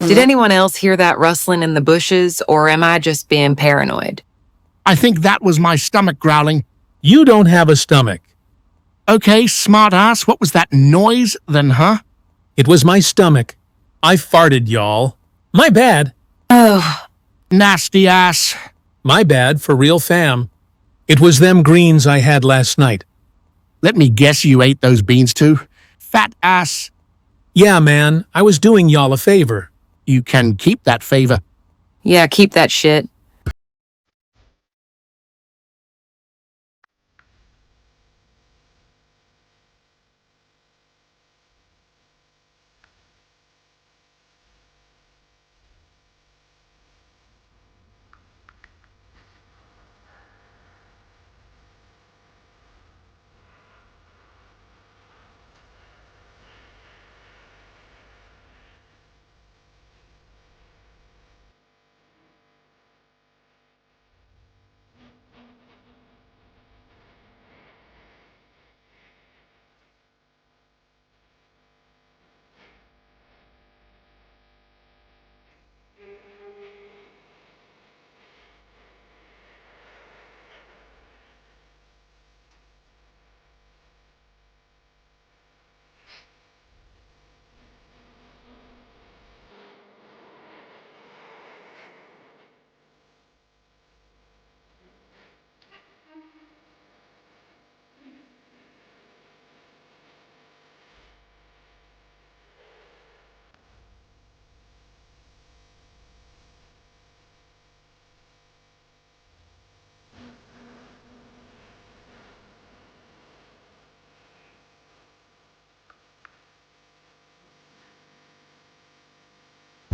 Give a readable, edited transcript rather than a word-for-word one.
Did anyone else hear that rustling in the bushes, or am I just being paranoid? I think that was my stomach growling. You don't have a stomach. Okay, smartass, what was that noise then, huh? It was my stomach. I farted, y'all. My bad. Oh, Nasty ass. My bad, for real fam. It was them greens I had last night. Let me guess you ate those beans too. Fat ass. Yeah, man, I was doing y'all a favor. You can keep that favor. yeah, keep that shit.